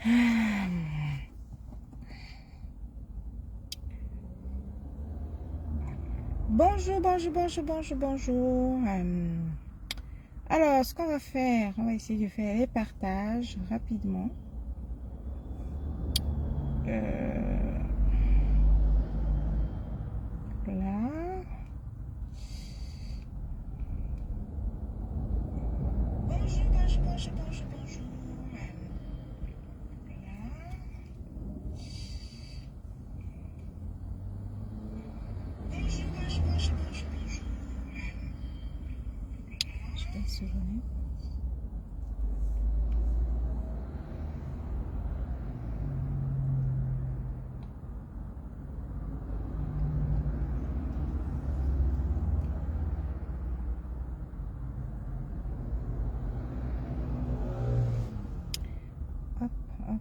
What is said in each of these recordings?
Bonjour, bonjour, bonjour, bonjour, bonjour. Alors, ce qu'on va faire, on va essayer de faire les partages rapidement. Là. Bonjour, bonjour, bonjour, bonjour, bonjour. Bonjour, bonjour, bonjour, bonjour, bonjour. Je vais se souvenir. Hop, hop.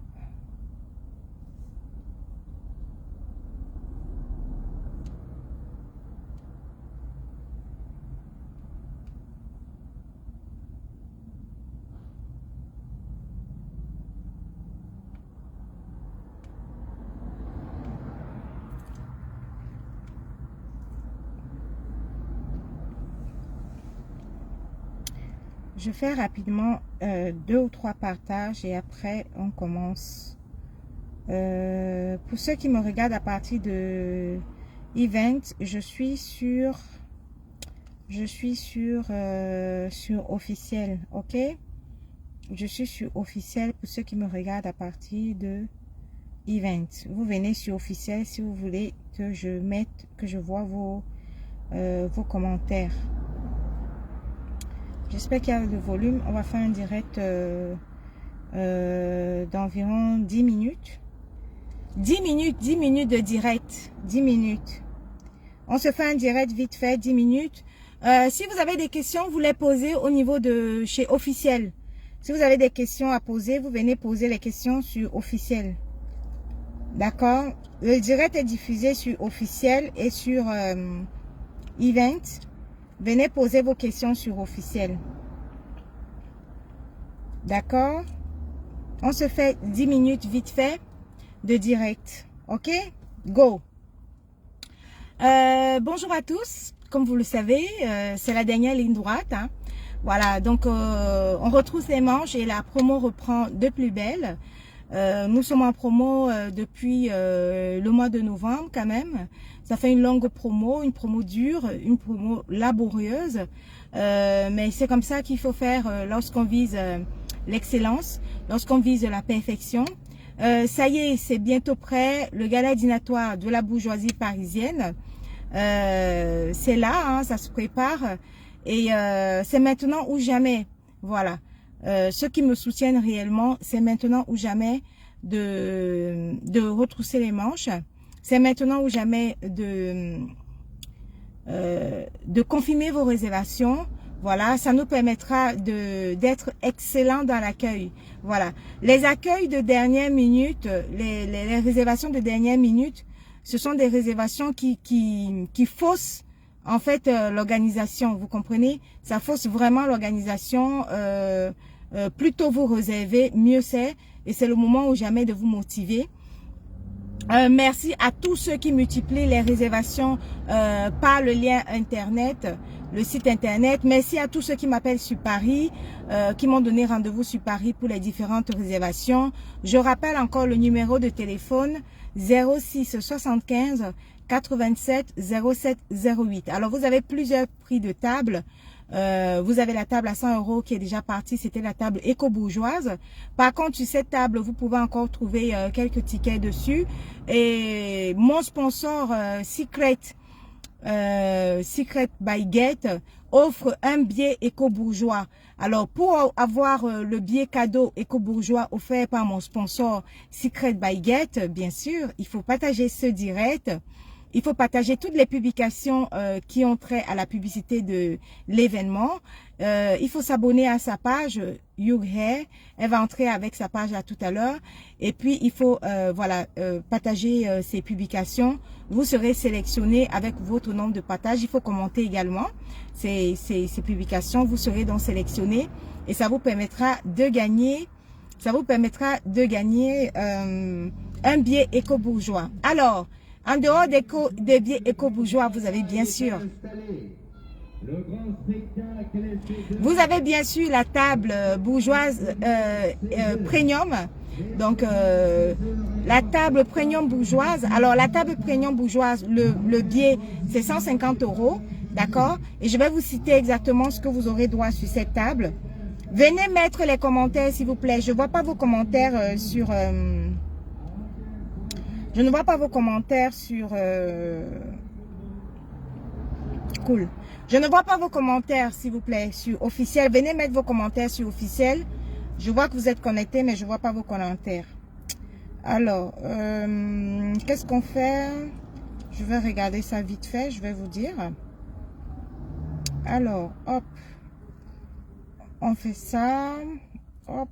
Je fais rapidement 2 ou 3 partages et après on commence. Pour ceux qui me regardent à partir de Event, je suis sur officiel, ok? Je suis sur officiel pour ceux qui me regardent à partir de Event. Vous venez sur officiel si vous voulez que je vois vos commentaires. J'espère qu'il y a le volume. On va faire un direct d'environ 10 minutes. 10 minutes de direct. 10 minutes. On se fait un direct vite fait, 10 minutes. Si vous avez des questions, vous les posez au niveau de chez officiel. Si vous avez des questions à poser, vous venez poser les questions sur officiel. D'accord? Le direct est diffusé sur officiel et sur event. Venez poser vos questions sur officiel. D'accord? On se fait 10 minutes vite fait de direct. Ok? Go! Bonjour à tous. Comme vous le savez, c'est la dernière ligne droite. Hein. Voilà, donc on retrousse les manches et la promo reprend de plus belle. Nous sommes en promo depuis le mois de novembre quand même. Ça fait une longue promo, une promo dure, une promo laborieuse. Mais c'est comme ça qu'il faut faire lorsqu'on vise l'excellence, lorsqu'on vise la perfection. Ça y est, c'est bientôt prêt. Le gala dînatoire de la bourgeoisie parisienne. C'est là, hein, ça se prépare. Et c'est maintenant ou jamais. Voilà. Ceux qui me soutiennent réellement, c'est maintenant ou jamais de retrousser les manches. C'est maintenant ou jamais de confirmer vos réservations. Voilà, ça nous permettra d'être excellents dans l'accueil. Voilà, les accueils de dernière minute, les réservations de dernière minute, ce sont des réservations qui faussent en fait l'organisation. Vous comprenez? Ça fausse vraiment l'organisation. Plus tôt vous réservez, mieux c'est. Et c'est le moment ou jamais de vous motiver. Merci à tous ceux qui multiplient les réservations par le lien internet, le site internet. Merci à tous ceux qui m'appellent sur Paris, qui m'ont donné rendez-vous sur Paris pour les différentes réservations. Je rappelle encore le numéro de téléphone 06 75 87 07 08. Alors vous avez plusieurs prix de table. Vous avez la table à 100 € qui est déjà partie, c'était la table éco-bourgeoise. Par contre, sur cette table, vous pouvez encore trouver quelques tickets dessus. Et mon sponsor Secret by Gate offre un billet éco-bourgeois. Alors, pour avoir le billet cadeau éco-bourgeois offert par mon sponsor Secret by Gate, bien sûr, il faut partager ce direct. Il faut partager toutes les publications qui ont trait à la publicité de l'événement. Il faut s'abonner à sa page YouHair. Elle va entrer avec sa page là tout à l'heure. Et puis, il faut voilà, partager ces publications. Vous serez sélectionné avec votre nombre de partages. Il faut commenter également ces publications. Vous serez donc sélectionné et ça vous permettra de gagner Ça vous permettra de gagner un billet éco-bourgeois. Alors, en dehors des billets éco-bourgeois, vous avez bien sûr... Vous avez bien sûr la table bourgeoise premium. Donc, la table premium bourgeoise. Alors, la table premium bourgeoise, le billet, c'est 150 €. D'accord? Et je vais vous citer exactement ce que vous aurez droit sur cette table. Venez mettre les commentaires, s'il vous plaît. Je ne vois pas vos commentaires sur... je ne vois pas vos commentaires sur... Cool. Je ne vois pas vos commentaires, s'il vous plaît, sur officiel. Venez mettre vos commentaires sur officiel. Je vois que vous êtes connectés, mais je ne vois pas vos commentaires. Alors, qu'est-ce qu'on fait? Je vais regarder ça vite fait, je vais vous dire. Alors, hop. On fait ça. Hop.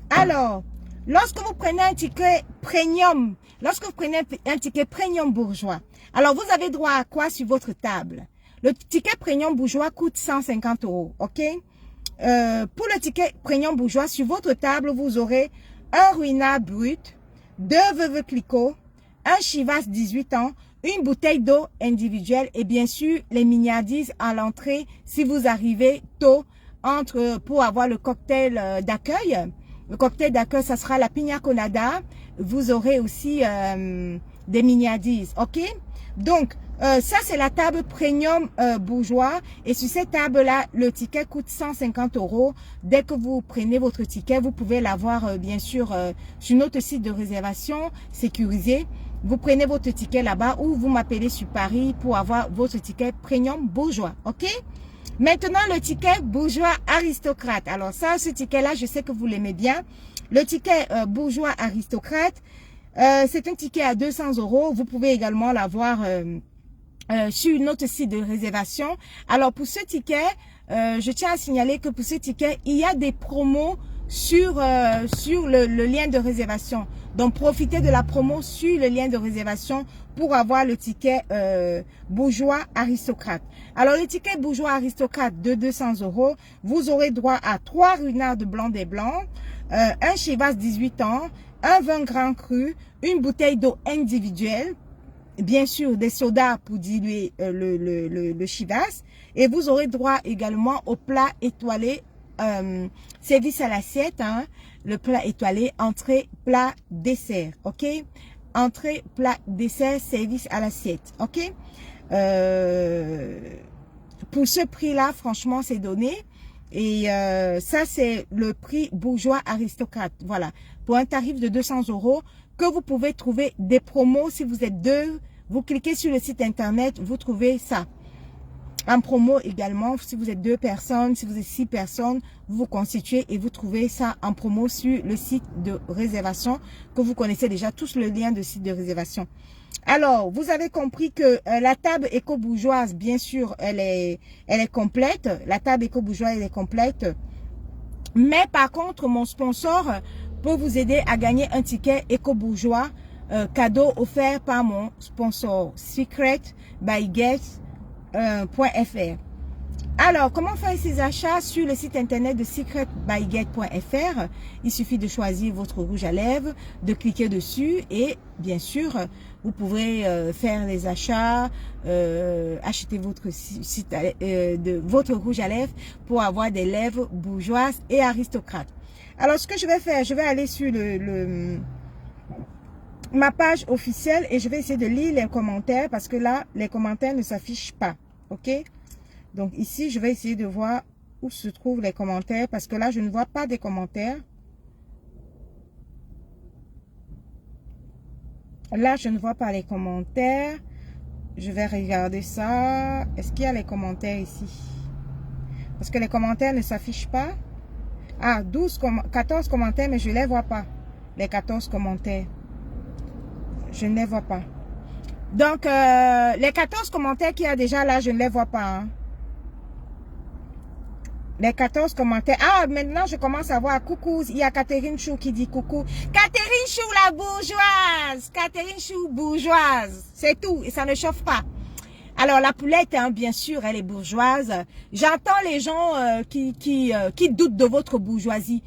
Alors, lorsque vous prenez un ticket premium, bourgeois, alors vous avez droit à quoi sur votre table? Le ticket premium bourgeois coûte 150 €, ok? Pour le ticket premium bourgeois, sur votre table, vous aurez un ruinard brut, 2 veuves Clicquot, un Chivas 18 ans, une bouteille d'eau individuelle et bien sûr les miniardises à l'entrée si vous arrivez tôt pour avoir le cocktail d'accueil. Le cocktail d'accueil, ça sera la pina colada. Vous aurez aussi des miniardises, ok? Donc, ça, c'est la table premium bourgeois. Et sur cette table-là, le ticket coûte 150 €. Dès que vous prenez votre ticket, vous pouvez l'avoir, bien sûr, sur notre site de réservation sécurisé. Vous prenez votre ticket là-bas ou vous m'appelez sur Paris pour avoir votre ticket premium bourgeois, ok? Maintenant, le ticket bourgeois aristocrate. Alors ça, ce ticket-là, je sais que vous l'aimez bien. Le ticket bourgeois aristocrate, c'est un ticket à 200 €. Vous pouvez également l'avoir sur notre site de réservation. Alors pour ce ticket, je tiens à signaler que pour ce ticket, il y a des promos sur le lien de réservation. Donc profitez de la promo sur le lien de réservation pour avoir le ticket bourgeois aristocrate. Alors le ticket bourgeois aristocrate de 200 €, vous aurez droit à 3 runards de blanc des blancs, un Chivas 18 ans, un vin grand cru, une bouteille d'eau individuelle, bien sûr des sodas pour diluer le Chivas, et vous aurez droit également au plat étoilé, service à l'assiette, hein, le plat étoilé, entrée, plat, dessert, ok? Entrée, plat, dessert, service à l'assiette, ok? Pour ce prix-là, franchement, c'est donné. Et ça, c'est le prix bourgeois aristocrate. Voilà, pour un tarif de 200 € que vous pouvez trouver des promos si vous êtes 2. Vous cliquez sur le site internet, vous trouvez ça. En promo également, si vous êtes 2 personnes, si vous êtes 6 personnes, vous vous constituez et vous trouvez ça en promo sur le site de réservation que vous connaissez déjà tous le lien de site de réservation. Alors, vous avez compris que la table éco-bourgeoise, bien sûr, elle est complète. La table éco-bourgeoise, elle est complète. Mais par contre, mon sponsor peut vous aider à gagner un ticket éco-bourgeois cadeau offert par mon sponsor secretbyget.fr. Alors, comment faire ces achats sur le site internet de secretbyget.fr? Il suffit de choisir votre rouge à lèvres, de cliquer dessus et bien sûr, vous pourrez faire les achats, acheter votre votre rouge à lèvres pour avoir des lèvres bourgeoises et aristocrates. Alors, ce que je vais faire, je vais aller sur ma page officielle et je vais essayer de lire les commentaires parce que là, les commentaires ne s'affichent pas, ok? Donc ici, je vais essayer de voir où se trouvent les commentaires parce que là, je ne vois pas des commentaires. Là, je ne vois pas les commentaires. Je vais regarder ça. Est-ce qu'il y a les commentaires ici? Parce que les commentaires ne s'affichent pas. Ah, 14 commentaires, mais je ne les vois pas. Les 14 commentaires. Je ne les vois pas. Donc, les 14 commentaires qu'il y a déjà là, je ne les vois pas. Hein. Les 14 commentaires. Ah, maintenant, je commence à voir. Coucou, il y a Catherine Chou qui dit coucou. Catherine Chou, la bourgeoise. Catherine Chou, bourgeoise. C'est tout. Et ça ne chauffe pas. Alors, la poulette, hein, bien sûr, elle est bourgeoise. J'entends les gens qui doutent de votre bourgeoisie.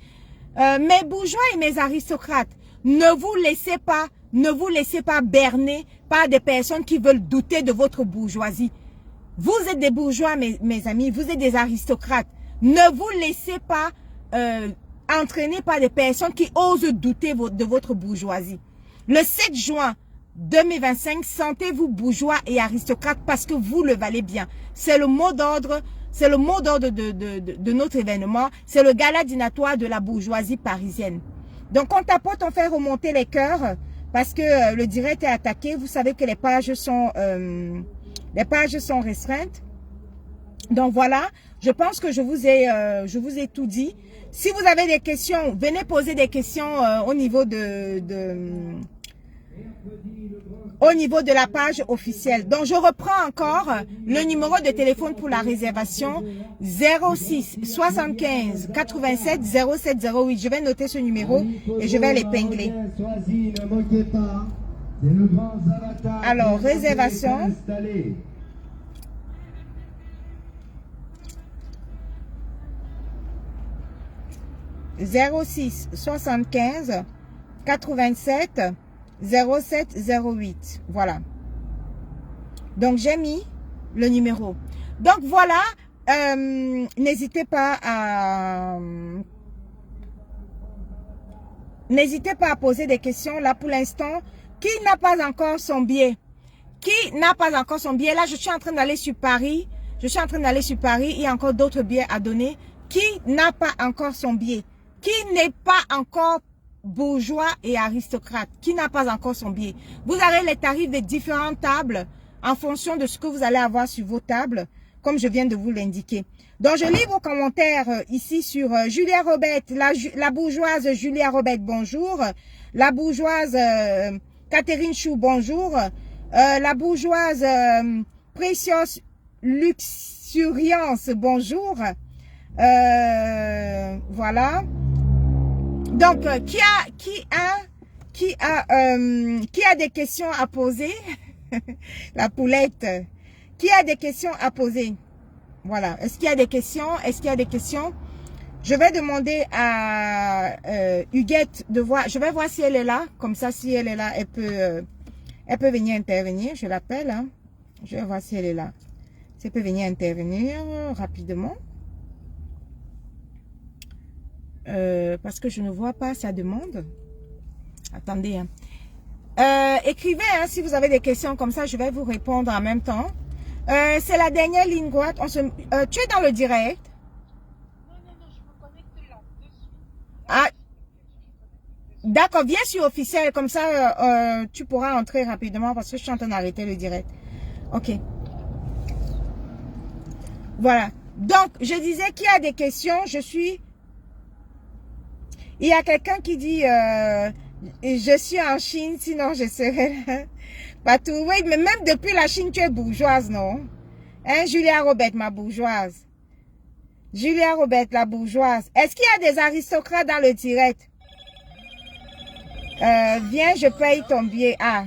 Mes bourgeois et mes aristocrates, ne vous laissez pas berner par des personnes qui veulent douter de votre bourgeoisie. Vous êtes des bourgeois, mes amis, vous êtes des aristocrates. Ne vous laissez pas entraîner par des personnes qui osent douter de votre bourgeoisie. Le 7 juin 2025, sentez-vous bourgeois et aristocrate parce que vous le valez bien. C'est le mot d'ordre, de notre événement. C'est le gala dînatoire de la bourgeoisie parisienne. Donc, on tapote, on fait remonter les cœurs parce que le direct est attaqué. Vous savez que les pages sont restreintes. Donc, voilà. Je pense que je vous ai tout dit. Si vous avez des questions, venez poser des questions au niveau de la page officielle. Donc, je reprends encore le numéro de téléphone pour la réservation 06 75 87 07 08. Je vais noter ce numéro et je vais l'épingler. Alors, réservation. « 06 75 87 07 08. Voilà. Donc, j'ai mis le numéro. Donc, voilà. N'hésitez pas à poser des questions. Là, pour l'instant, qui n'a pas encore son billet? Qui n'a pas encore son billet? Là, je suis en train d'aller sur Paris. Il y a encore d'autres billets à donner. Qui n'a pas encore son billet? Qui n'est pas encore bourgeois et aristocrate, qui n'a pas encore son billet. Vous aurez les tarifs des différentes tables en fonction de ce que vous allez avoir sur vos tables, comme je viens de vous l'indiquer. Donc, je lis vos commentaires ici sur Julia Robert, la bourgeoise Julia Robert, bonjour. La bourgeoise Catherine Chou, bonjour. La bourgeoise Precious Luxuriance, bonjour. Voilà. Donc, qui a des questions à poser? La poulette. Qui a des questions à poser? Voilà. Est-ce qu'il y a des questions? Je vais demander à Huguette de voir. Je vais voir si elle est là. Comme ça, si elle est là, elle peut venir intervenir. Je l'appelle. Hein. Je vais voir si elle est là. Si elle peut venir intervenir rapidement. Parce que je ne vois pas sa demande. Attendez. Hein. Écrivez hein, si vous avez des questions comme ça, je vais vous répondre en même temps. C'est la dernière ligne droite. Tu es dans le direct? Non, je me connecte là, de suite. Ah, d'accord, viens sur officiel, comme ça tu pourras entrer rapidement parce que je suis en train d'arrêter le direct. Ok. Voilà. Donc, je disais qu'il y a des questions, il y a quelqu'un qui dit, je suis en Chine, sinon je serais là. Partout. Oui, mais même depuis la Chine, tu es bourgeoise, non? Hein, Julia Robert, ma bourgeoise. Julia Robert, la bourgeoise. Est-ce qu'il y a des aristocrates dans le direct? Viens, je paye ton billet. Ah.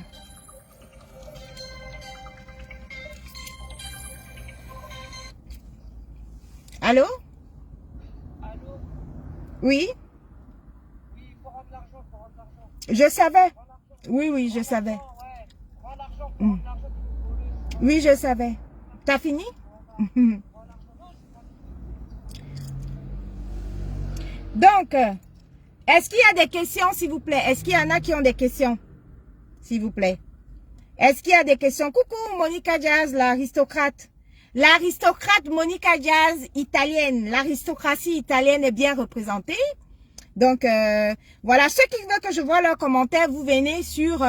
Allô? Allô? Oui? Oui, il faut rendre l'argent, Je savais. Oui, je savais. Ouais, rends l'argent, rendre l'argent. Oui, je savais. T'as fini? Donc, est-ce qu'il y a des questions, s'il vous plaît? Est-ce qu'il y en a qui ont des questions? S'il vous plaît. Est-ce qu'il y a des questions? Coucou, Monica Jazz, l'aristocrate. L'aristocrate Monica Jazz italienne. L'aristocratie italienne est bien représentée. Donc, voilà. Ceux qui veulent que je vois leurs commentaires, vous venez sur...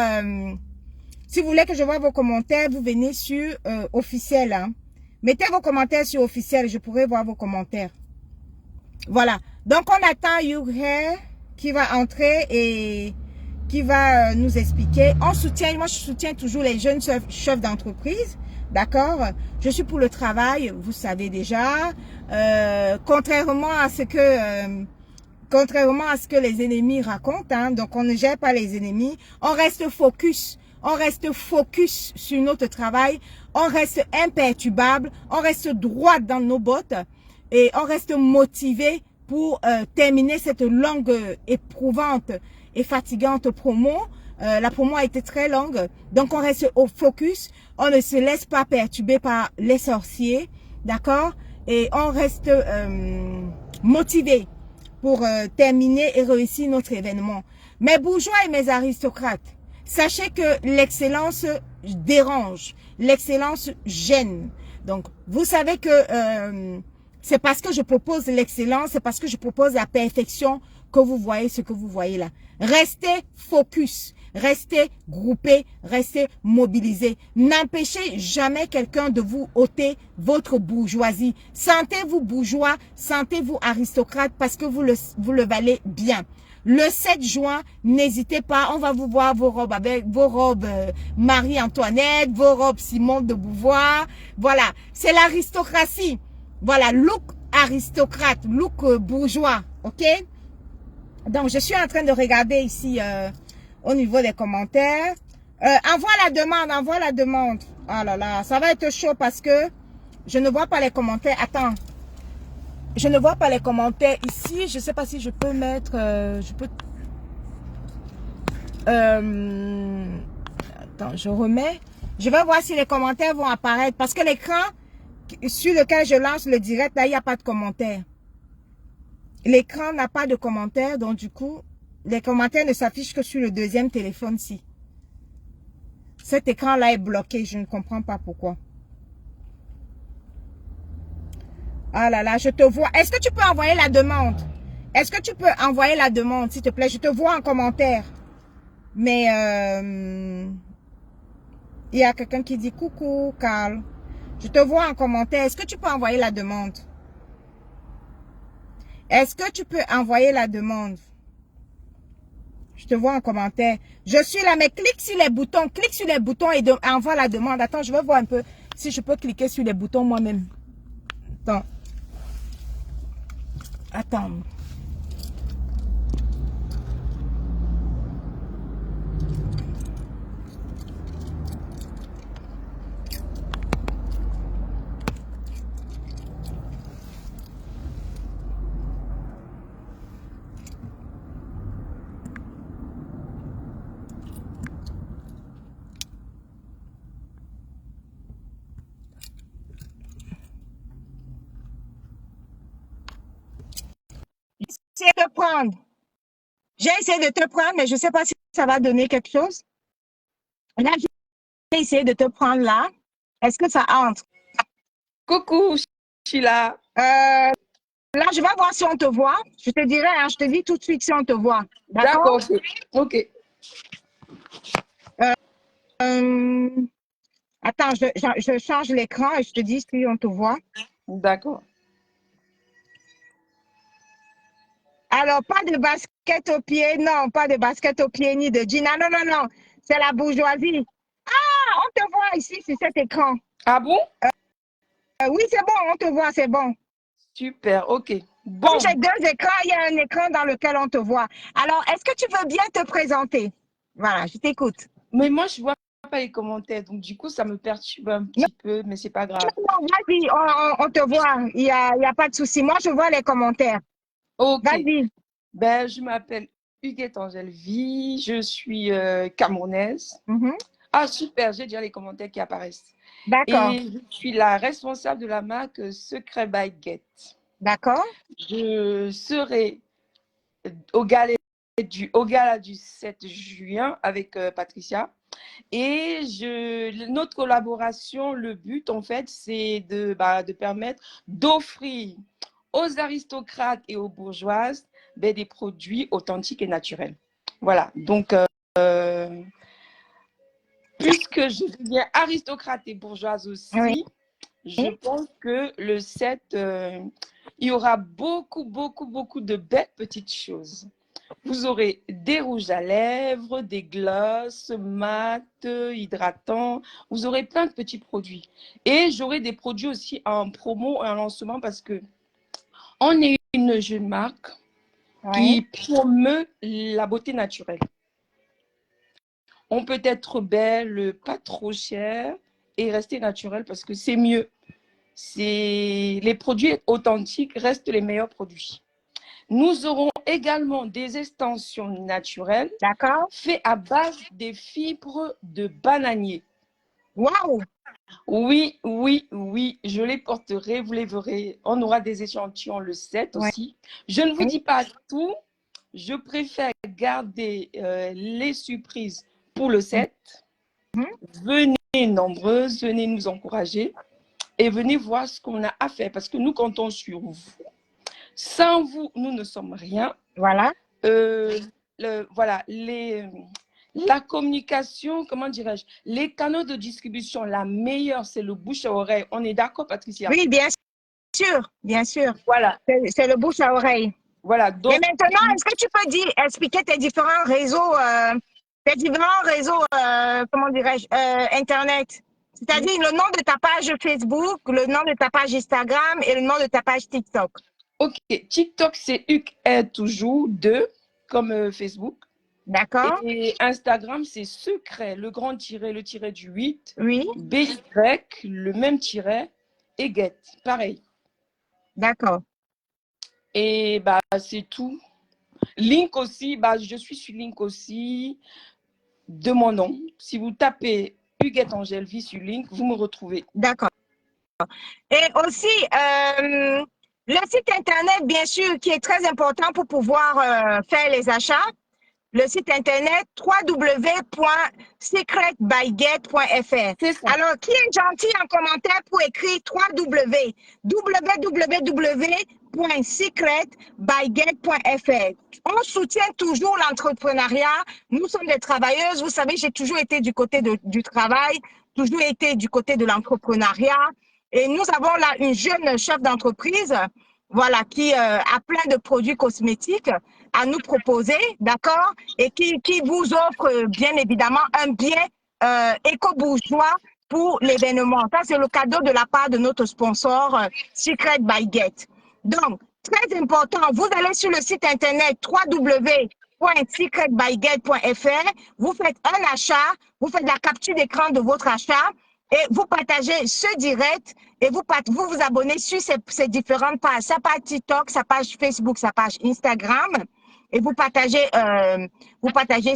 si vous voulez que je vois vos commentaires, vous venez sur officiel. Hein. Mettez vos commentaires sur officiel. Je pourrai voir vos commentaires. Voilà. Donc, on attend Yughe qui va entrer et qui va nous expliquer. On soutient, moi je soutiens toujours les jeunes chefs d'entreprise. D'accord? Je suis pour le travail, vous savez déjà. Contrairement à ce que les ennemis racontent, hein, donc on ne gère pas les ennemis. On reste focus. on reste focus sur notre travail, on reste imperturbable, on reste droit dans nos bottes et on reste motivé pour terminer cette longue, éprouvante et fatigante promo. La promo a été très longue, donc on reste au focus, on ne se laisse pas perturber par les sorciers, d'accord? Et on reste motivé pour terminer et réussir notre événement. Mes bourgeois et mes aristocrates, sachez que l'excellence dérange, l'excellence gêne. Donc, vous savez que c'est parce que je propose l'excellence, c'est parce que je propose la perfection que vous voyez ce que vous voyez là. Restez focus, restez groupés, restez mobilisés. N'empêchez jamais quelqu'un de vous ôter votre bourgeoisie. Sentez-vous bourgeois, sentez-vous aristocrate parce que vous le valez bien. Le 7 juin, n'hésitez pas, on va vous voir vos robes avec vos robes Marie-Antoinette, vos robes Simone de Beauvoir. Voilà, c'est l'aristocratie. Voilà, look aristocrate, look bourgeois, ok? Donc, je suis en train de regarder ici au niveau des commentaires. Envoie la demande, envoie la demande. Oh là là, ça va être chaud parce que je ne vois pas les commentaires. Attends. Je ne vois pas les commentaires ici. Je ne sais pas si je peux mettre... je peux... attends, je remets. Je vais voir si les commentaires vont apparaître. Parce que l'écran sur lequel je lance le direct, là, il n'y a pas de commentaires. L'écran n'a pas de commentaires. Donc, du coup, les commentaires ne s'affichent que sur le deuxième téléphone-ci. Cet écran-là est bloqué. Je ne comprends pas pourquoi. Ah là là, je te vois. Est-ce que tu peux envoyer la demande? Est-ce que tu peux envoyer la demande, s'il te plaît? Je te vois en commentaire. Mais il y a quelqu'un qui dit coucou, Carl. Je te vois en commentaire. Est-ce que tu peux envoyer la demande? Est-ce que tu peux envoyer la demande? Je te vois en commentaire. Je suis là, mais clique sur les boutons. Clique sur les boutons et envoie la demande. Attends, je vais voir un peu si je peux cliquer sur les boutons moi-même. Attends. Attends. J'essaie de te prendre. J'ai essayé de te prendre, mais je ne sais pas si ça va donner quelque chose. Là, j'ai essayé de te prendre là. Est-ce que ça entre? Coucou, Sheila. Là, je vais voir si on te voit. Je te dirai, hein, je te dis tout de suite si on te voit. D'accord? Ok. Attends, je change l'écran et je te dis si on te voit. D'accord. Alors, pas de basket au pied, non, pas de basket au pied ni de jean. Ah, non, non, non, c'est la bourgeoisie. Ah, on te voit ici sur cet écran. Ah bon? Oui, c'est bon, on te voit, c'est bon. Super, ok. Bon. Comme j'ai deux écrans, il y a un écran dans lequel on te voit. Alors, est-ce que tu veux bien te présenter? Voilà, je t'écoute. Mais moi, je vois pas les commentaires, donc du coup, ça me perturbe un petit peu, mais c'est pas grave. Non, vas-y, on te voit, il y a pas de souci. Moi, je vois les commentaires. Ok. Vas-y. Ben, je m'appelle Huguette Angèle Vie, je suis camerounaise. Ah, super, j'ai déjà les commentaires qui apparaissent. D'accord. Et je suis la responsable de la marque Secret by Get. D'accord. Je serai au gala du 7 juin avec Patricia. Et notre collaboration, le but, en fait, c'est de permettre d'offrir aux aristocrates et aux bourgeoises des produits authentiques et naturels. Voilà. Donc, puisque je deviens aristocrate et bourgeoise aussi, Oui. je pense que le 7, il y aura beaucoup de belles petites choses. Vous aurez des rouges à lèvres, des glosses, mat, hydratants. Vous aurez plein de petits produits. Et j'aurai des produits aussi en promo et en lancement parce que on est une jeune marque qui promeut la beauté naturelle. On peut être belle, pas trop cher et rester naturel parce que c'est mieux. Les produits authentiques restent les meilleurs produits. Nous aurons également des extensions naturelles D'accord. faites à base des fibres de bananier. Waouh! Oui, oui, oui, je les porterai, vous les verrez. On aura des échantillons le 7 Ouais. aussi. Je ne vous dis pas tout, je préfère garder les surprises pour le 7. Venez nombreuses, venez nous encourager et venez voir ce qu'on a à faire parce que nous comptons sur vous. Sans vous, nous ne sommes rien. Voilà. Voilà, la communication, comment dirais-je, les canaux de distribution, la meilleure, c'est le bouche à oreille. On est d'accord, Patricia? Oui, bien sûr, bien sûr. Voilà. C'est le bouche à oreille. Voilà. Donc, et maintenant, est-ce que tu peux expliquer tes différents réseaux, comment dirais-je, Internet? C'est-à-dire le nom de ta page Facebook, le nom de ta page Instagram et le nom de ta page TikTok. Ok, TikTok, c'est UKR toujours 2, comme Facebook. D'accord. Et Instagram, c'est secret, le grand tiret, le tiret du 8. Oui. BY, le même tiret, et get, pareil. D'accord. Et bah, c'est tout. Link aussi, bah, je suis sur Link aussi, de mon nom. Si vous tapez Huguette Angèle Vie sur Link, vous me retrouvez. D'accord. Et aussi, le site Internet, bien sûr, qui est très important pour pouvoir faire les achats. Le site Internet www.secretbyget.fr. Alors, qui est gentil en commentaire pour écrire www.secretbyget.fr. On soutient toujours l'entrepreneuriat. Nous sommes des travailleuses. Vous savez, j'ai toujours été du côté du travail, toujours été du côté de l'entrepreneuriat. Et nous avons là une jeune chef d'entreprise, voilà, qui a plein de produits cosmétiques à nous proposer, d'accord, et qui vous offre bien évidemment un bien éco-bourgeois pour l'événement. Ça, c'est le cadeau de la part de notre sponsor Secret by Get. Donc, très important, vous allez sur le site internet www.secretbyget.fr, vous faites un achat, vous faites la capture d'écran de votre achat et vous partagez ce direct et vous vous abonnez sur ces différentes pages, sa page TikTok, sa page Facebook, sa page Instagram, et vous partagez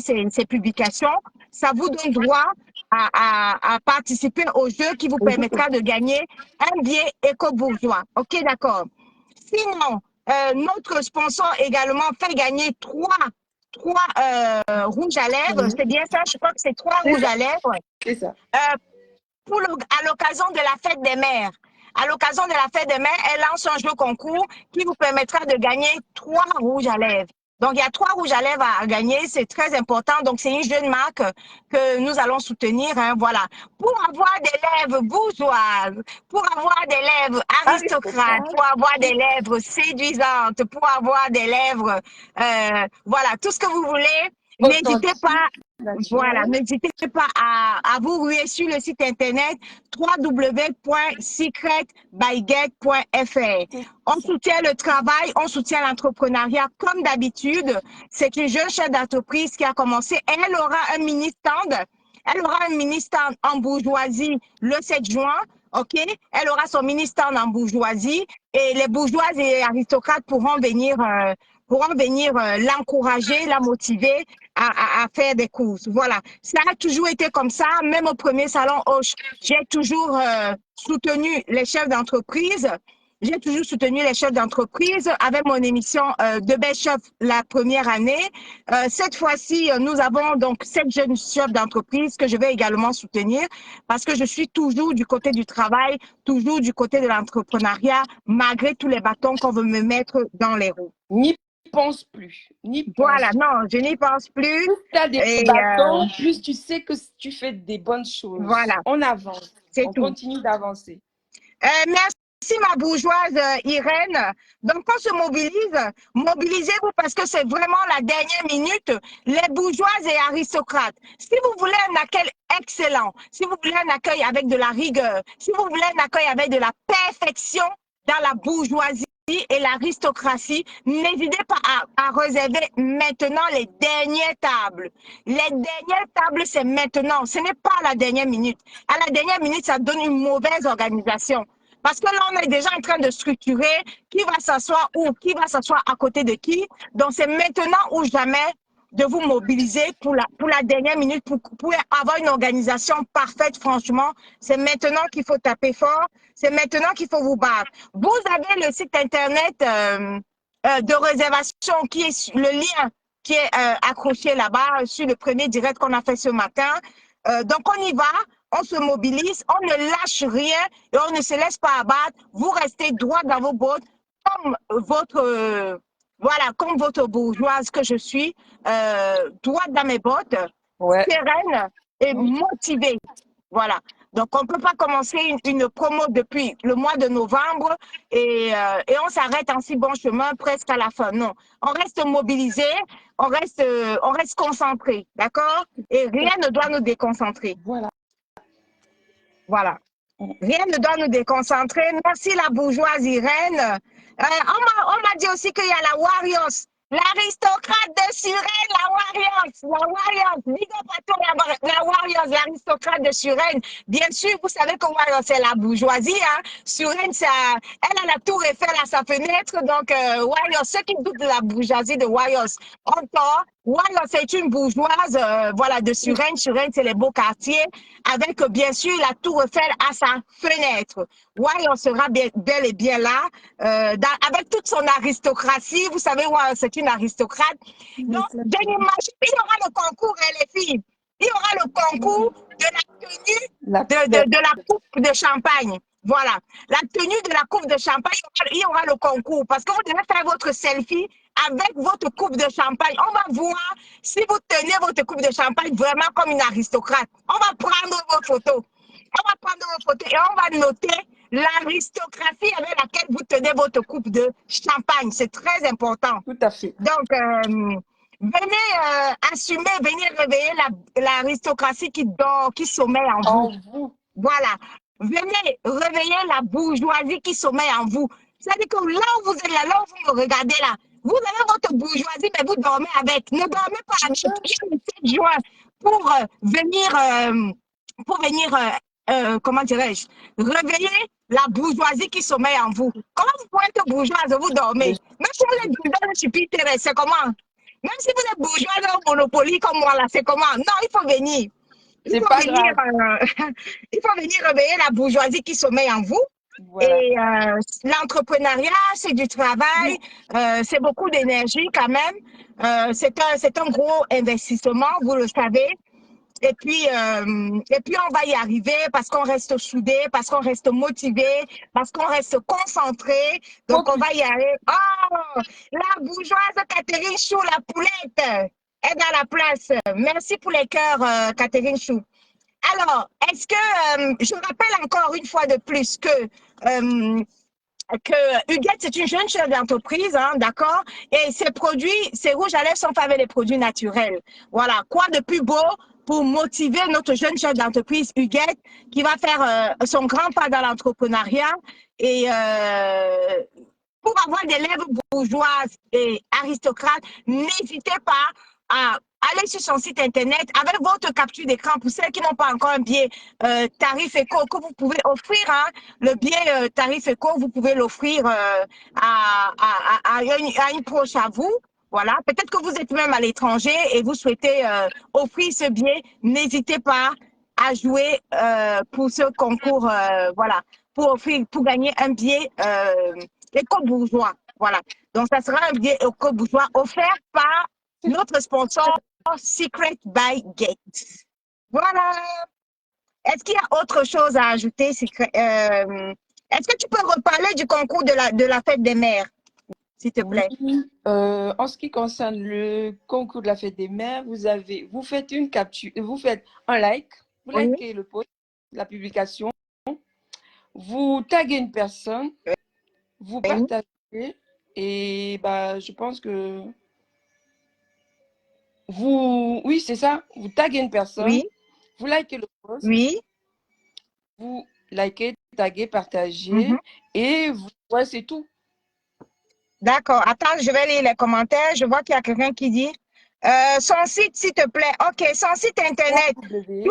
ces publications. Ça vous donne droit à participer au jeu qui vous permettra de gagner un billet éco-bourgeois. OK, d'accord. Sinon, notre sponsor également fait gagner trois rouges à lèvres. C'est bien ça? Je crois que c'est 3 rouges à lèvres. C'est ça. À l'occasion de la fête des mères. À l'occasion de la fête des mères, elle lance un jeu concours qui vous permettra de gagner 3 rouges à lèvres. Donc, il y a 3 rouges à lèvres à gagner. C'est très important. Donc, c'est une jeune marque que nous allons soutenir. Hein, voilà. Pour avoir des lèvres bourgeoises, pour avoir des lèvres aristocrates, pour avoir des lèvres séduisantes, pour avoir des lèvres, voilà, tout ce que vous voulez. N'hésitez pas. Voilà, n'hésitez pas à vous ruer sur le site internet www.secretbyget.fr. On soutient le travail, on soutient l'entrepreneuriat comme d'habitude. C'est une jeune chef d'entreprise qui a commencé. Elle aura un mini-stand. Elle aura un mini-stand en bourgeoisie le 7 juin. OK? Elle aura son mini-stand en bourgeoisie et les bourgeoises et aristocrates pourront venir l'encourager, la motiver à faire des courses. Voilà. Ça a toujours été comme ça. Même au premier salon Hoche, j'ai toujours soutenu les chefs d'entreprise. J'ai toujours soutenu les chefs d'entreprise avec mon émission de Belles Chefs la première année. Cette fois-ci, nous avons donc 7 jeunes chefs d'entreprise que je vais également soutenir parce que je suis toujours du côté du travail, toujours du côté de l'entrepreneuriat, malgré tous les bâtons qu'on veut me mettre dans les roues. N'y pense plus. Voilà, non, je n'y pense plus. Plus tu as des bâtons, plus tu sais que tu fais des bonnes choses. Voilà. On avance. On continue d'avancer. Merci ma bourgeoise Irène. Donc on se mobilise. Mobilisez-vous parce que c'est vraiment la dernière minute. Les bourgeoises et aristocrates. Si vous voulez un accueil excellent, si vous voulez un accueil avec de la rigueur, si vous voulez un accueil avec de la perfection dans la bourgeoisie et l'aristocratie, n'hésitez pas à réserver maintenant les dernières tables. Les dernières tables, c'est maintenant. Ce n'est pas à la dernière minute. À la dernière minute, ça donne une mauvaise organisation. Parce que là, on est déjà en train de structurer qui va s'asseoir où, qui va s'asseoir à côté de qui. Donc, c'est maintenant ou jamais de vous mobiliser pour la dernière minute, pour avoir une organisation parfaite, franchement. C'est maintenant qu'il faut taper fort. C'est maintenant qu'il faut vous battre. Vous avez le site Internet de réservation qui est le lien qui est accroché là-bas sur le premier direct qu'on a fait ce matin. Donc, on y va, on se mobilise, on ne lâche rien et on ne se laisse pas abattre. Vous restez droit dans vos bottes comme votre... voilà, comme votre bourgeoise que je suis, droite dans mes bottes, Ouais. sereine et Oui. motivée. Voilà. Donc, on ne peut pas commencer une promo depuis le mois de novembre et on s'arrête en si bon chemin presque à la fin. Non, on reste mobilisé, on reste concentré, d'accord? Et rien ne doit nous déconcentrer. Voilà. Voilà. Rien ne doit nous déconcentrer. Merci la bourgeoise Irène. On m'a dit aussi qu'il y a la Warriors, l'aristocrate de Suresnes, la Warriors. Big up à tous la Warriors, l'aristocrate de Suresnes. Bien sûr, vous savez que Warriors, c'est la bourgeoisie. Hein. Suresnes, elle a la tour Eiffel à sa fenêtre. Donc, Warriors, ceux qui doutent de la bourgeoisie de Warriors, on tort. Warriors, c'est une bourgeoise voilà, de Suresnes. Suresnes, c'est les beaux quartiers. Avec, bien sûr, la tour Eiffel à sa fenêtre. Warriors sera bel et bien là. Avec toute son aristocratie. Vous savez, c'est une aristocrate. Donc, je n'imagine, il y aura le concours, les filles. Il y aura le concours de la tenue de la coupe de champagne. Voilà. La tenue de la coupe de champagne, il y aura le concours. Parce que vous devez faire votre selfie avec votre coupe de champagne. On va voir si vous tenez votre coupe de champagne vraiment comme une aristocrate. On va prendre vos photos. On va prendre vos photos et on va noter l'aristocratie avec laquelle vous tenez votre coupe de champagne. C'est très important. Tout à fait. Donc, venez assumer, venez réveiller l'aristocratie qui dort, qui sommeille en vous. Voilà. Venez réveiller la bourgeoisie qui sommeille en vous. C'est-à-dire que là où vous êtes là où vous me regardez là, vous avez votre bourgeoisie, mais vous dormez avec. Ne dormez pas avec. Il y a le 7 juin pour venir comment dirais-je, réveiller la bourgeoisie qui sommeille en vous. Comment vous pouvez être bourgeoise, vous dormez? Même si vous êtes bourgeoise sur Pinterest, c'est comment? Même si vous êtes bourgeoise au Monopoly comme moi, là, c'est comment? Non, il faut venir. Il faut venir réveiller la bourgeoisie qui sommeille en vous. Voilà. Et l'entrepreneuriat, c'est du travail, c'est beaucoup d'énergie quand même. C'est un gros investissement, vous le savez. Et puis, on va y arriver parce qu'on reste soudés, parce qu'on reste motivés, parce qu'on reste concentrés. Donc, on va y arriver. Oh, la bourgeoise Catherine Chou, la poulette, est dans la place. Merci pour les cœurs, Catherine Chou. Alors, est-ce que, je rappelle encore une fois de plus que Huguette, c'est une jeune chef d'entreprise, hein, d'accord? Et ses produits, ses rouges à lèvres sont faits avec des produits naturels. Voilà, quoi de plus beau pour motiver notre jeune chef d'entreprise, Huguette, qui va faire son grand pas dans l'entrepreneuriat et pour avoir des lèvres bourgeoises et aristocrates, n'hésitez pas à aller sur son site internet avec votre capture d'écran pour celles qui n'ont pas encore un billet tarif éco que vous pouvez offrir. Hein, le billet tarif éco, vous pouvez l'offrir à une proche à vous. Voilà, peut-être que vous êtes même à l'étranger et vous souhaitez offrir ce billet. N'hésitez pas à jouer pour ce concours, voilà, pour gagner un billet éco-bourgeois. Voilà. Donc, ça sera un billet éco-bourgeois offert par notre sponsor Secret by Gates. Voilà. Est-ce qu'il y a autre chose à ajouter, est-ce que tu peux reparler du concours de la fête des mères, s'il te plaît? Oui. En ce qui concerne le concours de la fête des mères, vous faites une capture, vous faites un like, vous likez le post, la publication, vous taguez une personne, vous partagez et bah, je pense que oui, c'est ça, vous taguez une personne, vous likez le post, vous likez, taguez, partagez et ouais, c'est tout. D'accord. Attends, je vais lire les commentaires. Je vois qu'il y a quelqu'un qui dit son site, s'il te plaît. OK, son site internet W.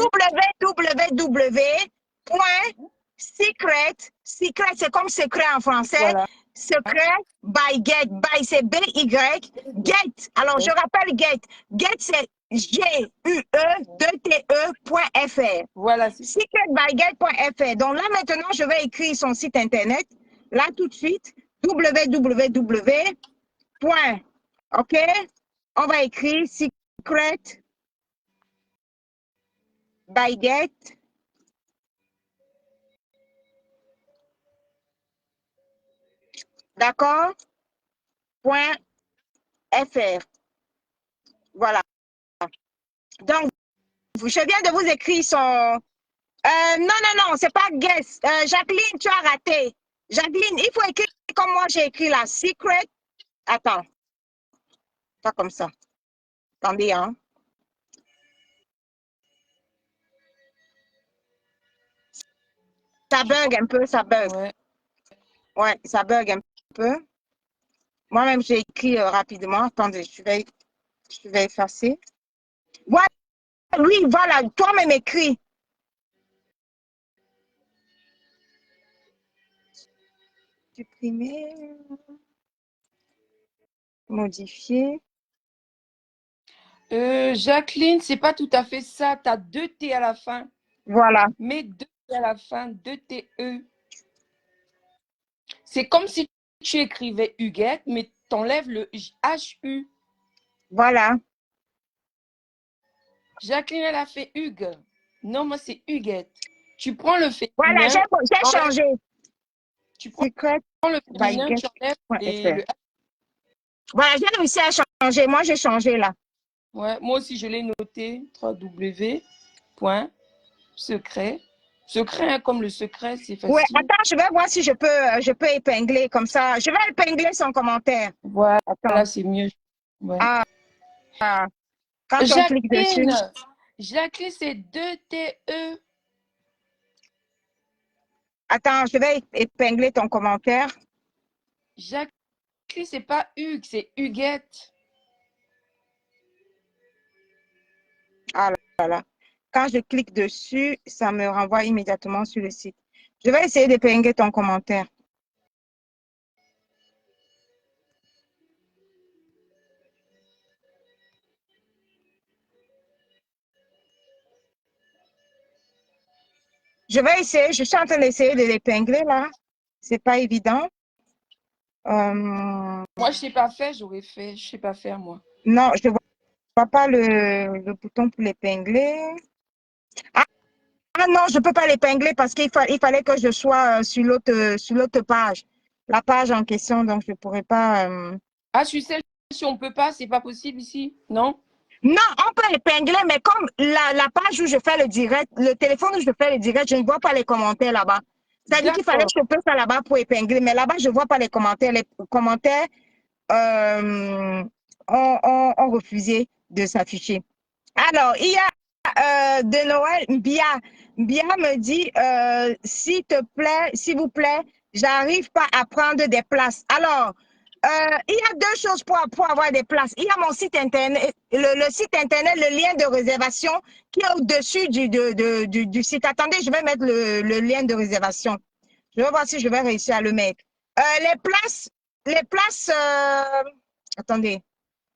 www.secret, secret, c'est comme secret en français. Voilà. Secret by Get. By, c'est B-Y. Get. Alors, je rappelle Get. Get, c'est G-U-E-2-T-E.fr. Voilà. Secretbyget.fr. Donc là, maintenant, je vais écrire son site internet. Là, tout de suite. www. OK? On va écrire Secret by Get. D'accord? .fr. Voilà. Donc, je viens de vous écrire son. Non, c'est pas guess. Jacqueline, tu as raté. Jacqueline, il faut écrire comme moi j'ai écrit là. Secret. Attends. Pas comme ça. Attendez, hein. Ça bug un peu, ça bug. Ouais. Ouais, ça bug un peu. Moi-même, j'ai écrit rapidement. Attendez, je vais effacer. Voilà, oui, voilà, toi-même écris. Supprimer. Modifier. Jacqueline, c'est pas tout à fait ça. Tu as 2 T à la fin. Voilà. Mais 2 T à la fin, 2 T-E. C'est comme si tu écrivais Huguette, mais tu enlèves le H-U. Voilà. Jacqueline, elle a fait Hugues. Non, moi, c'est Huguette. Tu prends le Voilà, féminin. j'ai changé. Tu prends Secret le féminin, tu enlèves le H. Voilà, j'ai réussi à changer. Moi, j'ai changé là. Ouais, moi aussi, je l'ai noté. www.secret. Secret, hein, comme le secret, c'est Ouais, facile. attends, je vais voir si je peux épingler comme ça. Je vais épingler son commentaire. Voilà, Attends. c'est mieux. Ouais. Ah, quand on clique dessus. Jacqueline, c'est 2 T-E. Attends, je vais épingler ton commentaire. Jacqueline, c'est pas Hugues, c'est Huguette. Ah là là. Quand je clique dessus, ça me renvoie immédiatement sur le site. Je vais essayer d'épingler ton commentaire. Je vais essayer, je suis en train d'essayer de l'épingler là. C'est pas évident. Moi, je sais pas faire, j'aurais fait. Je sais pas faire, moi. Non, je ne vois pas le bouton pour l'épingler. Ah non, je ne peux pas l'épingler parce qu'il fallait que je sois sur l'autre page. La page en question, donc je ne pourrais pas. Ah, tu sais, si on peut pas, c'est pas possible ici, non? Non, on peut épingler, mais comme la page où je fais le direct, le téléphone où je fais le direct, je ne vois pas les commentaires là-bas. C'est-à-dire qu'il fallait que je fasse ça là-bas pour épingler, mais là-bas, je ne vois pas les commentaires. Les commentaires ont refusé de s'afficher. Alors, il y a de Noël, Bia. Bia me dit, s'il vous plaît, j'arrive pas à prendre des places. Alors, il y a deux choses pour avoir des places. Il y a mon site internet, le site internet, le lien de réservation qui est au-dessus du site. Attendez, je vais mettre le lien de réservation. Je vais voir si je vais réussir à le mettre. Les places, attendez.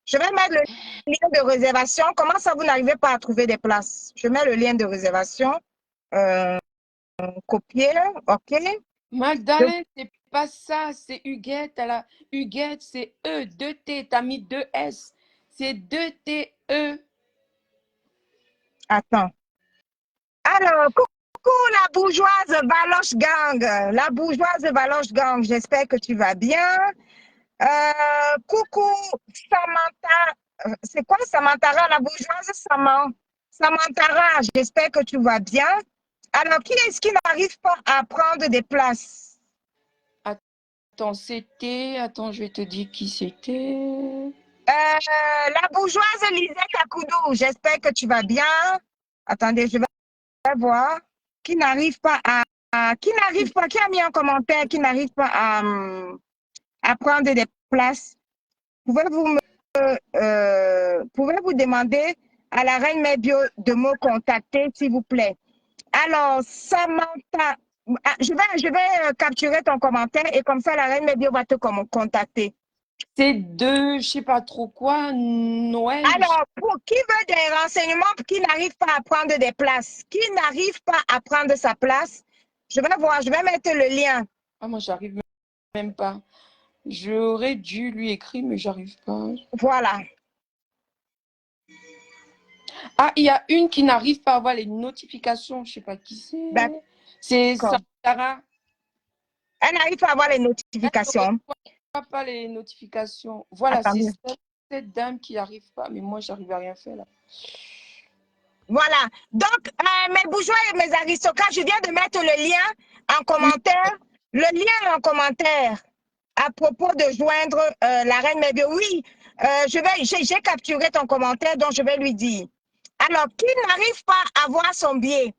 Je vais mettre le lien de réservation. Comment ça, vous n'arrivez pas à trouver des places? Je mets le lien de réservation. Copier, OK. Magdalene, c'est pas ça, c'est Huguette. Huguette, c'est E, 2 T, t'as mis 2 S. C'est 2 T, E. Attends. Alors, coucou la bourgeoise Valoche Gang. La bourgeoise Valoche Gang, j'espère que tu vas bien. Coucou Samantha. C'est quoi Samantara, la bourgeoise Samantara, j'espère que tu vas bien. Alors, qui est-ce qui n'arrive pas à prendre des places? Attends, c'était. Attends, je vais te dire qui c'était. La bourgeoise Lisette Akoudou, j'espère que tu vas bien. Attendez, je vais voir. Qui n'arrive pas qui a mis un commentaire, qui n'arrive pas à prendre des place, pouvez-vous demander à la reine Mère Bio de me contacter, s'il vous plaît? Alors, Samantha, je vais capturer ton commentaire et comme ça, la reine Mère Bio va te contacter. C'est de, je sais pas trop quoi, Noël. Alors, pour qui veut des renseignements, qui n'arrive pas à prendre des places, qui n'arrive pas à prendre sa place, je vais voir, je vais mettre le lien. Ah, moi, j'arrive même pas. J'aurais dû lui écrire, mais j'arrive pas. Voilà. Ah, il y a une qui n'arrive pas à avoir les notifications. Je sais pas qui c'est. C'est D'accord. Sarah. Elle n'arrive pas à avoir les Elle ne notifications. reçoit pas les notifications. Voilà, c'est Attendez. cette dame qui n'arrive pas. Mais moi, j'arrive à rien faire là. Voilà. Donc, mes bourgeois et mes aristocrates, je viens de mettre le lien en commentaire. Le lien en commentaire à propos de joindre la reine Mébio. Oui, j'ai capturé ton commentaire, donc je vais lui dire. Alors, qui n'arrive pas à voir son billet?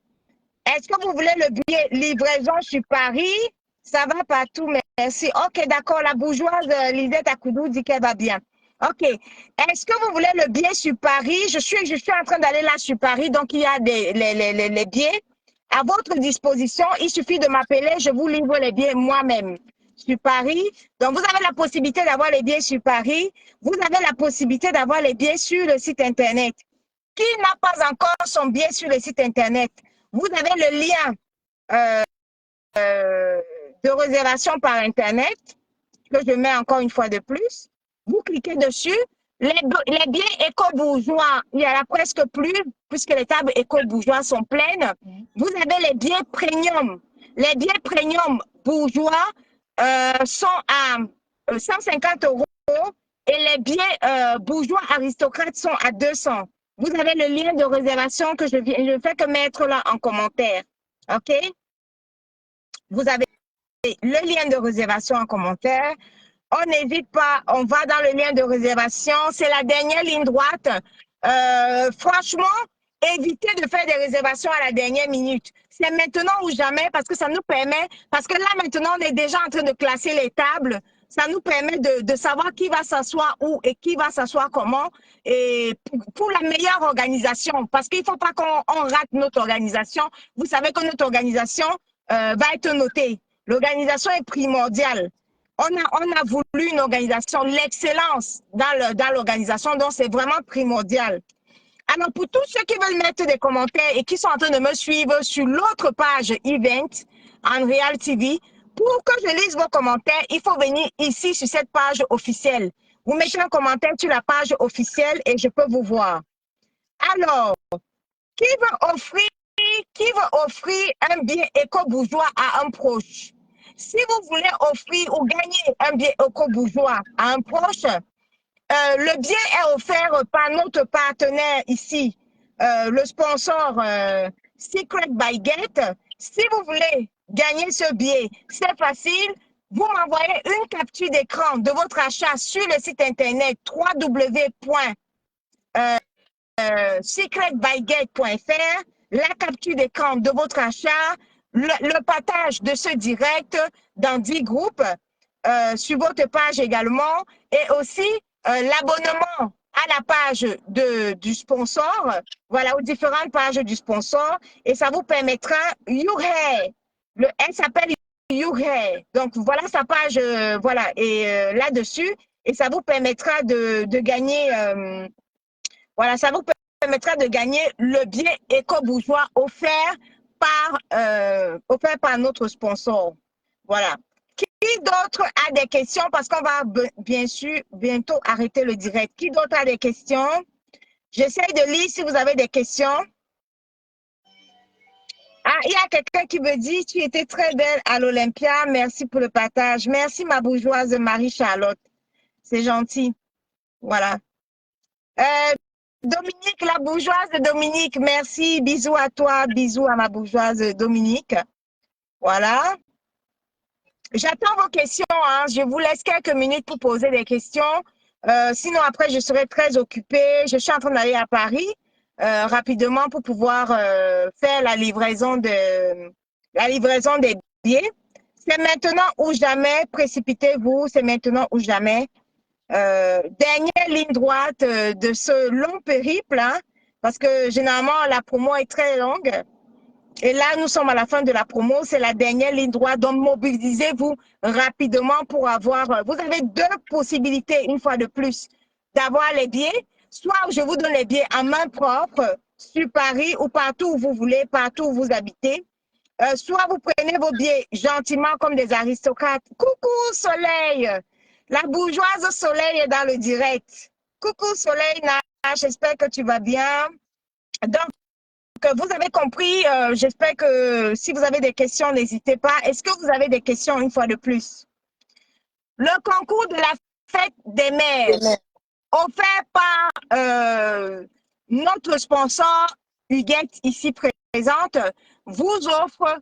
Est-ce que vous voulez le billet livraison sur Paris? Ça va partout, merci. Ok, d'accord. La bourgeoise Lisette Akoudou dit qu'elle va bien. Ok. Est-ce que vous voulez le billet sur Paris? Je suis en train d'aller là sur Paris, donc il y a les billets à votre disposition. Il suffit de m'appeler, je vous livre les billets moi-même sur Paris. Donc, vous avez la possibilité d'avoir les billets sur Paris. Vous avez la possibilité d'avoir les billets sur le site Internet. Qui n'a pas encore son billet sur le site Internet? Vous avez le lien de réservation par Internet que je mets encore une fois de plus. Vous cliquez dessus. Les billets éco-bourgeois, il y en a presque plus puisque les tables éco-bourgeois sont pleines. Vous avez les billets premium. Les billets premium bourgeois sont à 150 € et les billets bourgeois aristocrates sont à 200. Vous avez le lien de réservation que je fais que mettre là en commentaire. OK? Vous avez le lien de réservation en commentaire. On n'hésite pas, on va dans le lien de réservation. C'est la dernière ligne droite. Franchement, évitez de faire des réservations à la dernière minute. C'est maintenant ou jamais parce que ça nous permet, parce que là maintenant, on est déjà en train de classer les tables. Ça nous permet de savoir qui va s'asseoir où et qui va s'asseoir comment et pour la meilleure organisation. Parce qu'il ne faut pas qu'on rate notre organisation. Vous savez que notre organisation va être notée. L'organisation est primordiale. On a voulu une organisation, l'excellence dans l'organisation, donc c'est vraiment primordial. Alors, pour tous ceux qui veulent mettre des commentaires et qui sont en train de me suivre sur l'autre page Event, Unreal TV, pour que je lise vos commentaires, il faut venir ici sur cette page officielle. Vous mettez un commentaire sur la page officielle et je peux vous voir. Alors, qui veut offrir un bien éco-bourgeois à un proche? Si vous voulez offrir ou gagner un bien éco-bourgeois à un proche, le bien est offert par notre partenaire ici, le sponsor Secret by Get. Si vous voulez gagner ce billet, c'est facile. Vous m'envoyez une capture d'écran de votre achat sur le site internet www.secretbyget.fr, la capture d'écran de votre achat, le partage de ce direct dans 10 groupes, sur votre page également, et aussi l'abonnement à la page du sponsor, voilà, aux différentes pages du sponsor, et ça vous permettra, elle s'appelle YouHair, donc voilà sa page, voilà, et là-dessus, et ça vous permettra de gagner, voilà, ça vous permettra de gagner le bien éco-bourgeois offert par notre sponsor. Voilà. Qui d'autre a des questions? Parce qu'on va bien sûr bientôt arrêter le direct. Qui d'autre a des questions? J'essaie de lire si vous avez des questions. Ah, il y a quelqu'un qui me dit, tu étais très belle à l'Olympia. Merci pour le partage. Merci ma bourgeoise Marie-Charlotte. C'est gentil. Voilà. Dominique, la bourgeoise de Dominique, merci. Bisous à toi, bisous à ma bourgeoise Dominique. Voilà. J'attends vos questions. Hein. Je vous laisse quelques minutes pour poser des questions. Sinon, après, je serai très occupée. Je suis en train d'aller à Paris rapidement pour pouvoir faire la livraison des billets. C'est maintenant ou jamais, précipitez-vous, c'est maintenant ou jamais. Dernière ligne droite de ce long périple, hein, parce que généralement la promo est très longue. Et là, nous sommes à la fin de la promo, c'est la dernière ligne droite. Donc, mobilisez-vous rapidement pour avoir. Vous avez deux possibilités, une fois de plus, d'avoir les billets. Soit je vous donne les billets en main propre sur Paris ou partout où vous voulez, partout où vous habitez. Soit vous prenez vos billets gentiment comme des aristocrates. Coucou Soleil, la bourgeoise Soleil est dans le direct. Coucou Soleil, j'espère que tu vas bien. Donc, vous avez compris, j'espère que si vous avez des questions, n'hésitez pas. Est-ce que vous avez des questions une fois de plus? Le concours de la fête des mères, offert par notre sponsor Huguette, ici présente, vous offre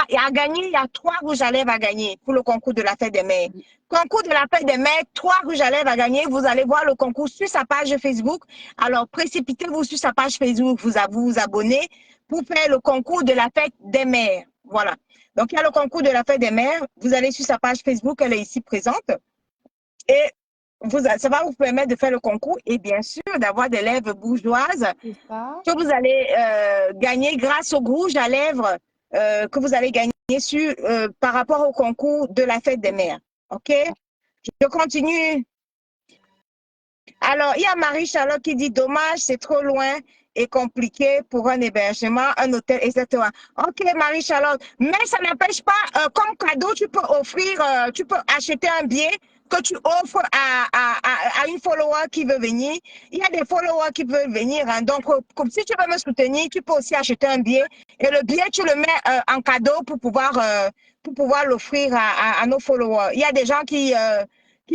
et à gagner, il y a 3 rouges à lèvres à gagner pour le concours de la fête des mères. Concours de la fête des mères, 3 rouges à lèvres à gagner. Vous allez voir le concours sur sa page Facebook. Alors, précipitez-vous sur sa page Facebook, vous abonnez pour faire le concours de la fête des mères. Voilà. Donc, il y a le concours de la fête des mères. Vous allez sur sa page Facebook, elle est ici présente. Et ça va vous permettre de faire le concours et bien sûr d'avoir des lèvres bourgeoises que vous allez gagner grâce au rouge à lèvres que vous allez gagner par rapport au concours de la fête des mères. OK? Je continue. Alors, il y a Marie-Charlotte qui dit « Dommage, c'est trop loin et compliqué pour un hébergement, un hôtel, etc. » OK, Marie-Charlotte. Mais ça n'empêche pas, comme cadeau, tu peux offrir, tu peux acheter un billet que tu offres à une follower qui veut venir. Il y a des followers qui veulent venir. Hein. Donc, si tu veux me soutenir, tu peux aussi acheter un billet. Et le billet, tu le mets en cadeau pour pouvoir l'offrir à nos followers. Il y a des gens qui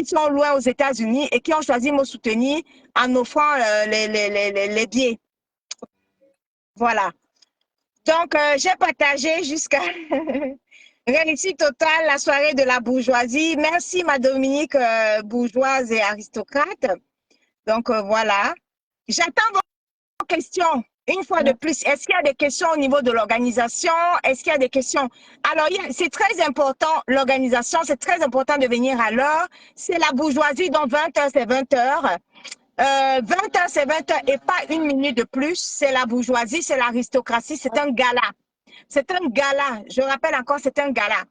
sont loin aux États-Unis et qui ont choisi de me soutenir en offrant les billets. Voilà. Donc, j'ai partagé jusqu'à réussite totale la soirée de la bourgeoisie. Merci, ma Dominique, bourgeoise et aristocrate. Donc, voilà. J'attends vos questions. Une fois de plus, est-ce qu'il y a des questions au niveau de l'organisation? Est-ce qu'il y a des questions? Alors, c'est très important, l'organisation, c'est très important de venir à l'heure. C'est la bourgeoisie, donc 20h, c'est 20h. 20h, c'est 20h et pas une minute de plus. C'est la bourgeoisie, c'est l'aristocratie, c'est un gala. C'est un gala. Je rappelle encore, c'est un gala.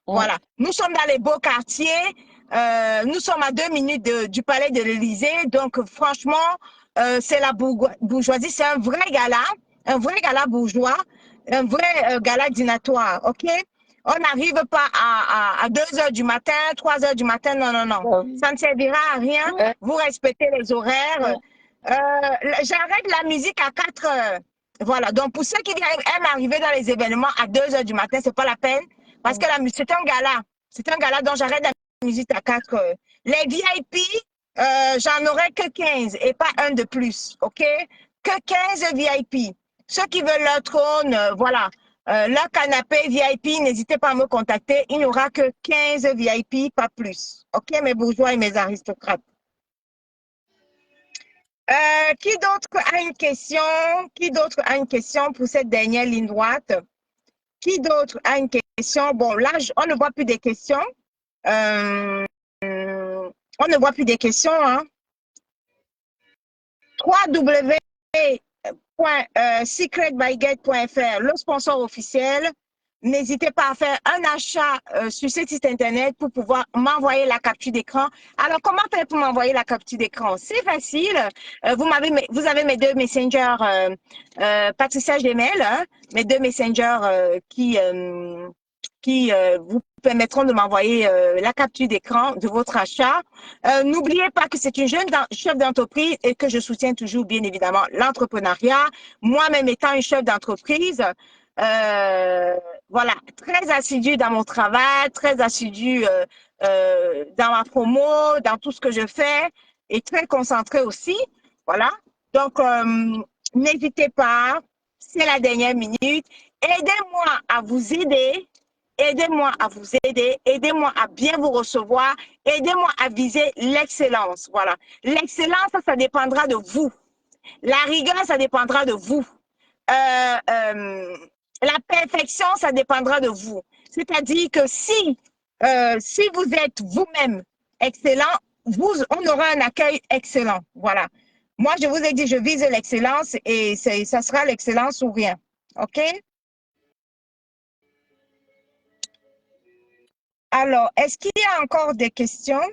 Voilà. Nous sommes dans les beaux quartiers. Nous sommes à 2 minutes du palais de l'Élysée. Donc, franchement, c'est la bourgeoisie. C'est un vrai gala bourgeois, un vrai gala dînatoire. OK? On n'arrive pas à 2 heures du matin, 3 heures du matin. Non, non, non. Ça ne servira à rien. Vous respectez les horaires. J'arrête la musique à 4 heures. Voilà. Donc, pour ceux qui aiment arriver dans les événements à 2 heures du matin, c'est pas la peine. Parce que c'est un gala. C'est un gala, donc j'arrête la musique à 4 heures. Les VIP, j'en aurai que 15 et pas un de plus. OK? Que 15 VIP. Ceux qui veulent leur trône, voilà. Leur canapé VIP, n'hésitez pas à me contacter. Il n'y aura que 15 VIP, pas plus. OK, mes bourgeois et mes aristocrates. Qui d'autre a une question? Qui d'autre a une question pour cette dernière ligne droite? Qui d'autre a une question? Bon, là, on ne voit plus des questions. On ne voit plus des questions. Hein. www.secretbygate.fr, le sponsor officiel. N'hésitez pas à faire un achat sur ce site internet pour pouvoir m'envoyer la capture d'écran. Alors, comment faire pour m'envoyer la capture d'écran? C'est facile. Vous avez mes 2 messengers, Patricia Gmail, hein, mes 2 messengers qui vous permettront de m'envoyer la capture d'écran de votre achat. N'oubliez pas que c'est une jeune chef d'entreprise et que je soutiens toujours, bien évidemment, l'entrepreneuriat. Moi-même étant une chef d'entreprise, voilà, très assidue dans mon travail, très assidue dans ma promo, dans tout ce que je fais et très concentrée aussi. Voilà. Donc, n'hésitez pas, c'est la dernière minute. Aidez-moi à vous aider. Aidez-moi à vous aider, aidez-moi à bien vous recevoir, aidez-moi à viser l'excellence. Voilà. L'excellence, ça dépendra de vous. La rigueur, ça dépendra de vous. La perfection, ça dépendra de vous. C'est-à-dire que si vous êtes vous-même excellent, on aura un accueil excellent. Voilà. Moi, je vous ai dit, je vise l'excellence et ça sera l'excellence ou rien. OK? Alors, est-ce qu'il y a encore des questions?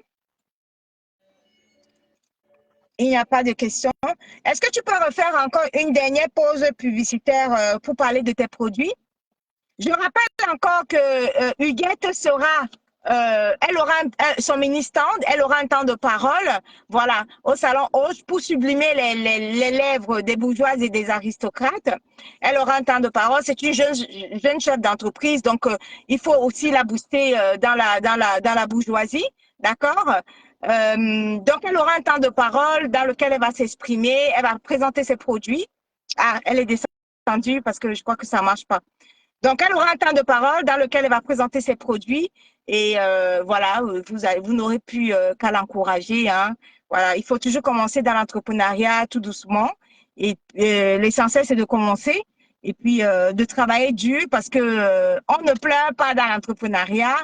Il n'y a pas de questions. Est-ce que tu peux refaire encore une dernière pause publicitaire pour parler de tes produits? Je rappelle encore que Huguette sera, elle aura son mini-stand, elle aura un temps de parole, voilà, au salon Hoche pour sublimer les lèvres des bourgeoises et des aristocrates. Elle aura un temps de parole. C'est une jeune chef d'entreprise, donc il faut aussi la booster dans la bourgeoisie, d'accord? Donc elle aura un temps de parole dans lequel elle va s'exprimer, elle va présenter ses produits. Ah, elle est descendue parce que je crois que ça marche pas. Donc, elle aura un temps de parole dans lequel elle va présenter ses produits et voilà, vous n'aurez plus qu'à l'encourager. Hein. Voilà, il faut toujours commencer dans l'entrepreneuriat tout doucement et l'essentiel c'est de commencer et puis de travailler dur parce que on ne pleure pas dans l'entrepreneuriat.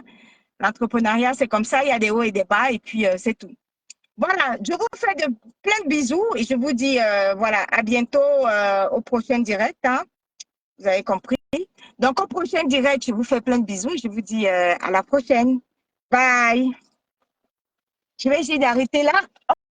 L'entrepreneuriat c'est comme ça, il y a des hauts et des bas et puis c'est tout. Voilà, je vous fais plein de bisous et je vous dis voilà, à bientôt au prochain direct. Hein. Vous avez compris? Donc, au prochain direct, je vous fais plein de bisous. Je vous dis à la prochaine. Bye. Je vais essayer d'arrêter là.